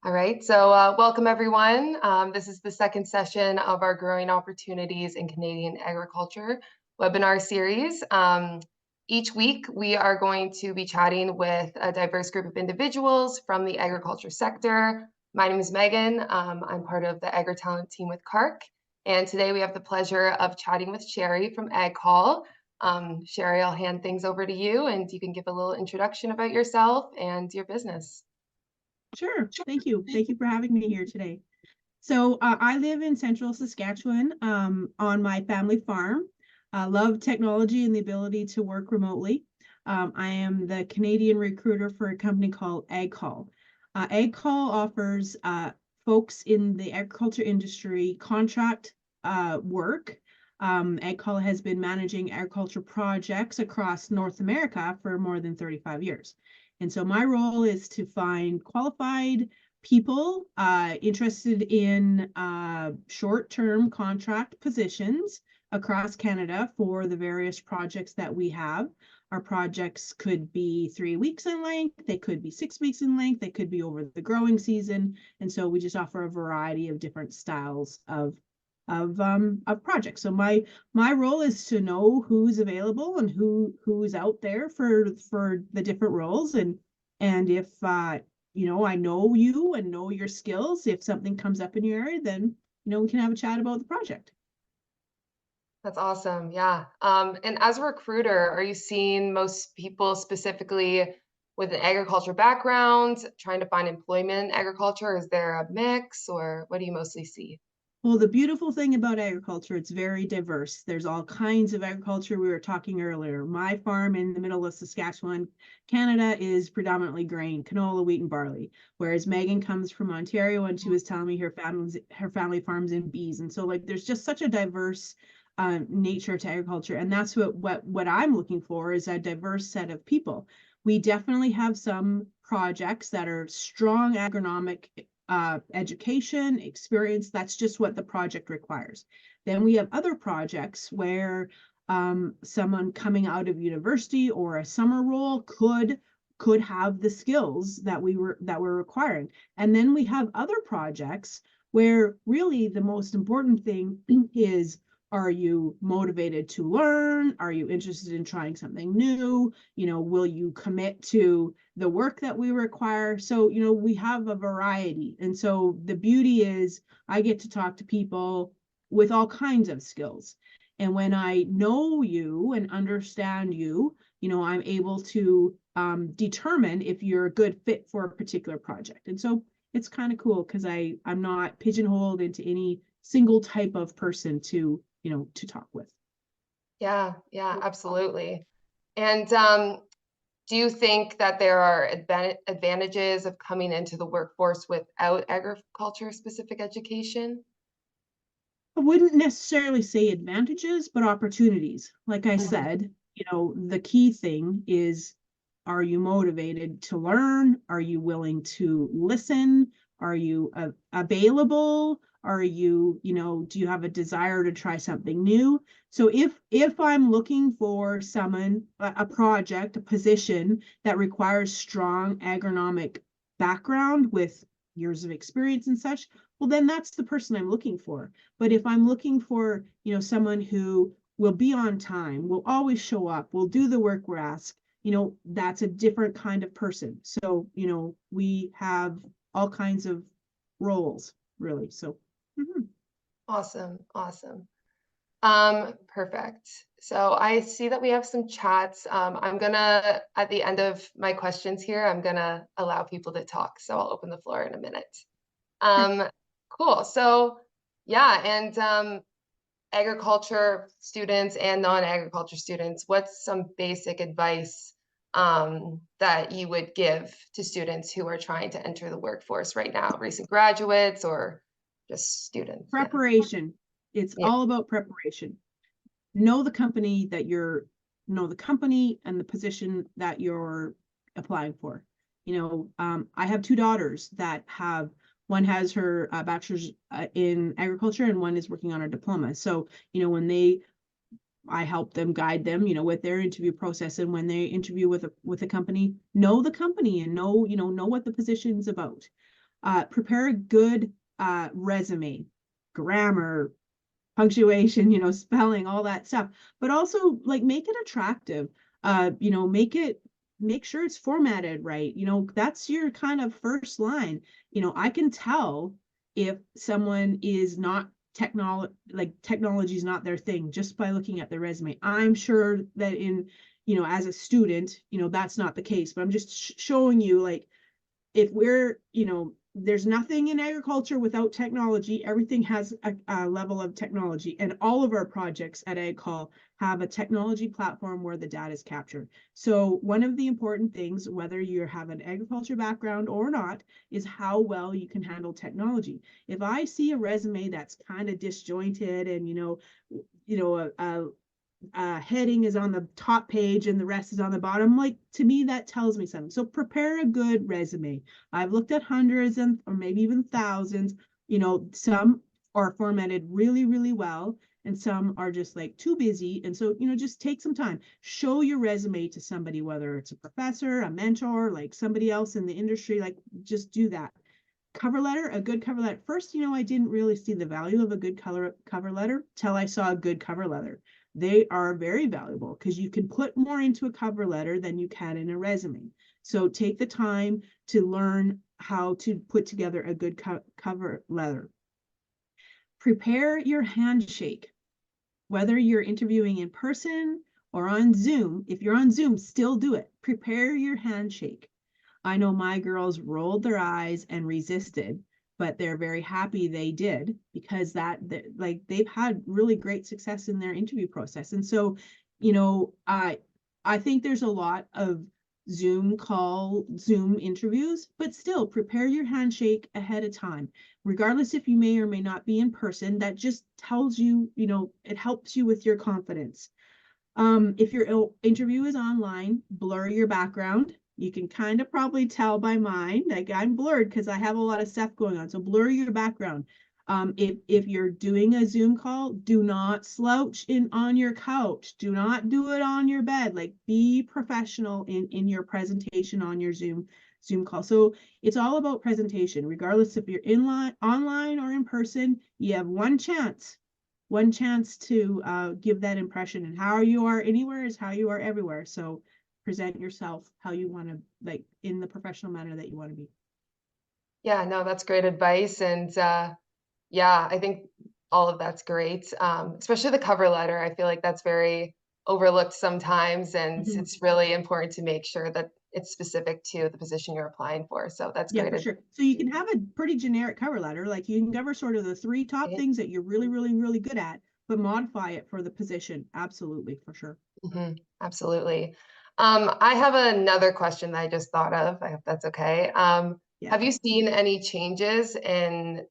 All right, so welcome everyone. This is the second session of our Growing Opportunities in Canadian Agriculture webinar series. Each week, we are going to be chatting with a diverse group of individuals from the agriculture sector. My name is Megan. I'm part of the Agri Talent team with CARC. And today we have the pleasure of chatting with Sheri from Ag Call. Sheri, I'll hand things over to you and you can give a little introduction about yourself and your business. Sure. Thank you. Thank you for having me here today. So I live in central Saskatchewan on my family farm. I love technology and the ability to work remotely. I am the Canadian recruiter for a company called Ag Call. Ag Call offers folks in the agriculture industry contract work. Ag Call has been managing agriculture projects across North America for more than 35 years. And so my role is to find qualified people interested in short-term contract positions across Canada for the various projects that we have. Our projects could be 3 weeks in length, they could be 6 weeks in length, they could be over the growing season. And so we just offer a variety of different styles of projects. So my role is to know who's available and who's out there for the different roles, and if you know, I know you and know your skills, if something comes up in your area, then we can have a chat about the project. That's awesome. Yeah. And as a recruiter, are you seeing most people specifically with an agriculture background trying to find employment in agriculture? Is there a mix, or what do you mostly see? Well, the beautiful thing about agriculture, it's very diverse. There's all kinds of agriculture. We were talking earlier. My farm in the middle of Saskatchewan, Canada, is predominantly grain, canola, wheat, and barley. Whereas Megan comes from Ontario, and she was telling me her family farms in bees. And so, like, there's just such a diverse nature to agriculture, and that's what I'm looking for, is a diverse set of people. We definitely have some projects that are strong agronomic education, experience. That's just what the project requires. Then we have other projects where someone coming out of university or a summer role could have the skills that we're requiring. And then we have other projects where really the most important thing is, are you motivated to learn? Are you interested in trying something new? Will you commit to the work that we require? So, we have a variety. And so the beauty is I get to talk to people with all kinds of skills. And when I know you and understand you, I'm able to determine if you're a good fit for a particular project. And so it's kind of cool because I'm not pigeonholed into any single type of person to talk with. Yeah, absolutely. And do you think that there are advantages of coming into the workforce without agriculture specific education? I wouldn't necessarily say advantages, but opportunities. Like I said, the key thing is, are you motivated to learn? Are you willing to listen? Are you available? Are you, do you have a desire to try something new? So if I'm looking for someone, a project, a position that requires strong agronomic background with years of experience and such, well, then that's the person I'm looking for. But if I'm looking for, someone who will be on time, will always show up, will do the work we're asked, that's a different kind of person. So, we have all kinds of roles, really. So Awesome. Perfect. So I see that we have some chats. I'm gonna, at the end of my questions here, I'm gonna allow people to talk. So I'll open the floor in a minute. Cool. So yeah, and agriculture students and non-agriculture students, what's some basic advice that you would give to students who are trying to enter the workforce right now, recent graduates or just students? Preparation. Yeah. It's all about preparation. Know the company and the position that you're applying for. I have 2 daughters that one has her bachelor's in agriculture and one is working on her diploma. So, when I help them, guide them, with their interview process, and when they interview with a company, know the company and know what the position's about. Prepare a good resume, grammar, punctuation, spelling, all that stuff, but also like make it attractive. Make sure it's formatted right. That's your kind of first line. I can tell if someone is not technology is not their thing just by looking at their resume. I'm sure that as a student, that's not the case, but I'm just showing you, like, if there's nothing in agriculture without technology. Everything has a level of technology, and all of our projects at AgCall have a technology platform where the data is captured. So one of the important things, whether you have an agriculture background or not, is how well you can handle technology. If I see a resume that's kind of disjointed and heading is on the top page and the rest is on the bottom, like, to me that tells me something. So prepare a good resume. I've looked at hundreds or maybe even thousands. Some are formatted really, really well, and some are just like too busy. And so, just take some time, show your resume to somebody, whether it's a professor, a mentor, like somebody else in the industry. Like, just do that. Cover letter, a good cover letter. First, I didn't really see the value of a good cover letter till I saw a good cover letter. They are very valuable because you can put more into a cover letter than you can in a resume. So take the time to learn how to put together a good cover letter. Prepare your handshake, whether you're interviewing in person or on Zoom. If you're on Zoom, still do it. Prepare your handshake. I know my girls rolled their eyes and resisted, but they're very happy they did, because they've had really great success in their interview process. And so, I think there's a lot of Zoom interviews, but still prepare your handshake ahead of time, regardless if you may or may not be in person. That just tells you, it helps you with your confidence. If your interview is online, blur your background. You can kind of probably tell by mine, like, I'm blurred because I have a lot of stuff going on. So blur your background. If you're doing a Zoom call, do not slouch on your couch. Do not do it on your bed. Like, be professional in your presentation on your Zoom call. So it's all about presentation, regardless if you're online or in person. You have one chance to give that impression, and how you are anywhere is how you are everywhere. So present yourself how you want to, like, in the professional manner that you want to be. Yeah, no, that's great advice. And yeah, I think all of that's great. Especially the cover letter. I feel like that's very overlooked sometimes, and Mhm. it's really important to make sure that it's specific to the position you're applying for. So that's Yeah, great for sure. So you can have a pretty generic cover letter. Like, you can cover sort of the 3 top advice. things that you're really, really, really good at, but modify it for the position. Absolutely, for sure. Absolutely. I have another question that I just thought of. I hope that's okay. Yeah. Have you seen any changes in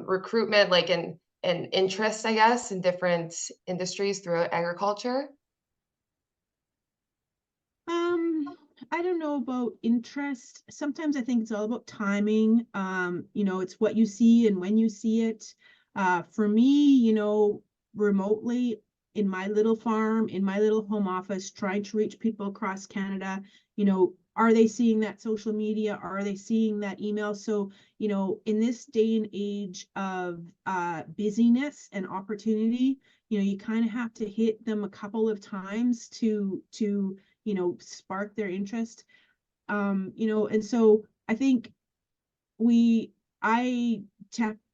recruitment, like in interest, I guess, in different industries throughout agriculture? Um, I don't know about interest. Sometimes I think it's all about timing. It's what you see and when you see it. For me, remotely in my little farm, in my little home office, trying to reach people across Canada, are they seeing that social media? Are they seeing that email? So, in this day and age of busyness and opportunity, you kind of have to hit them a couple of times to spark their interest. And so I think we I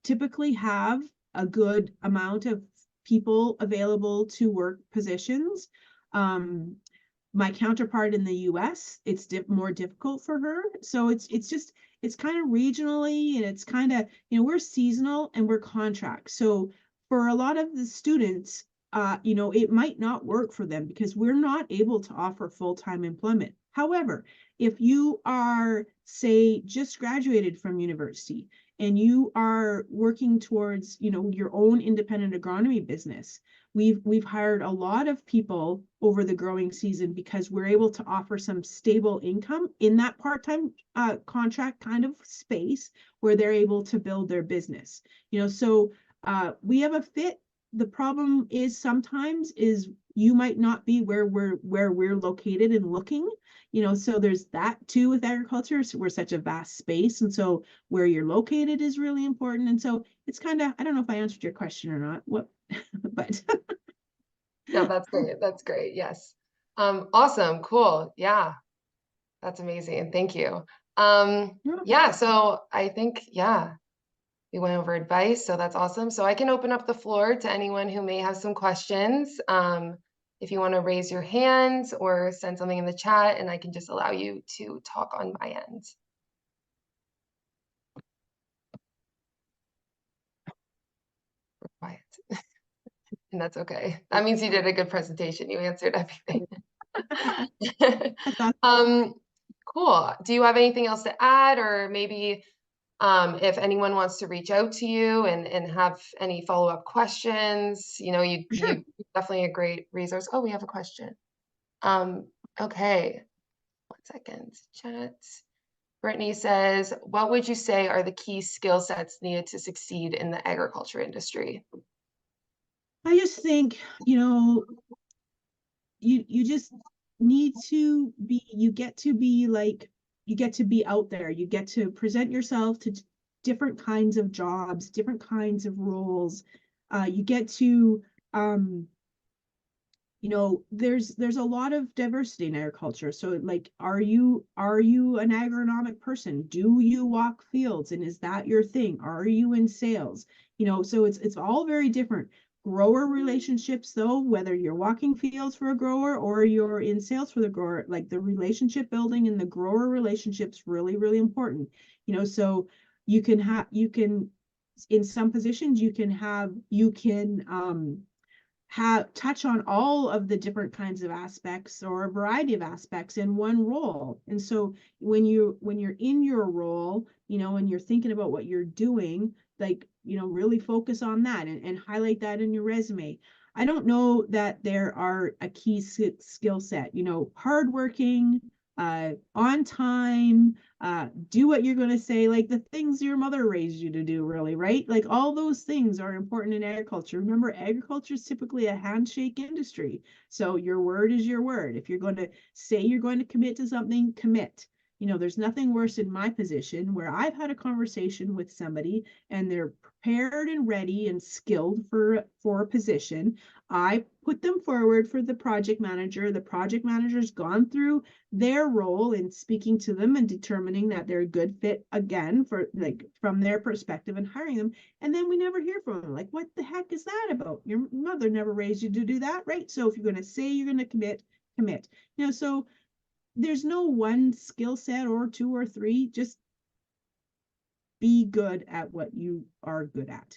typically have a good amount of people available to work positions. um my counterpart in the US, it's more difficult for her. So it's kind of regionally, and it's kind of, we're seasonal and we're contract. So for a lot of the students, it might not work for them because we're not able to offer full-time employment. However, if you are, say, just graduated from university and you are working towards, your own independent agronomy business, we've hired a lot of people over the growing season because we're able to offer some stable income in that part-time contract kind of space where they're able to build their business. So we have a fit the problem is sometimes is you might not be where we're located and looking, so there's that too with agriculture. So we're such a vast space, and so where you're located is really important. And so it's kind of, I don't know if I answered your question or not, what, but No, that's great. That's great. Yes. Awesome. Cool. Yeah. That's amazing. Thank you. Yeah, so I think, yeah, we went over advice, so that's awesome. So I can open up the floor to anyone who may have some questions. If you want to raise your hand or send something in the chat, and I can just allow you to talk on my end. Quiet. And that's okay. That means you did a good presentation. You answered everything. that's awesome. Cool. Do you have anything else to add, or maybe if anyone wants to reach out to you and have any follow-up questions, you Sure. definitely a great resource. Oh, we have a question. Okay, 1 second. Chat. Brittany says, what would you say are the key skill sets needed to succeed in the agriculture industry? I just think, you just need to be, you get to be like, you get to be out there, you get to present yourself to different kinds of jobs, different kinds of roles. You get to there's a lot of diversity in agriculture. So like, are you an agronomic person? Do you walk fields, and is that your thing? Are you in sales? So it's all very different. Grower relationships, though, whether you're walking fields for a grower or you're in sales for the grower, like the relationship building and the grower relationships really, really important. So you can in some positions you can touch on all of the different kinds of aspects or a variety of aspects in one role. And so when you're in your role, and you're thinking about what you're doing, like, really focus on that and highlight that in your resume. I don't know that there are a key skill set, hardworking, on time, do what you're going to say, like the things your mother raised you to do, really, right? Like all those things are important in agriculture. Remember, agriculture is typically a handshake industry. So your word is your word. If you're going to say you're going to commit to something, commit. There's nothing worse in my position where I've had a conversation with somebody and they're prepared and ready and skilled for a position. I put them forward for the project manager. The project manager's gone through their role in speaking to them and determining that they're a good fit again for, like, from their perspective, and hiring them. And then we never hear from them. Like, what the heck is that about? Your mother never raised you to do that, right? So if you're going to say you're going to commit, commit. So there's no one skill set or two or three. Just be good at what you are good at.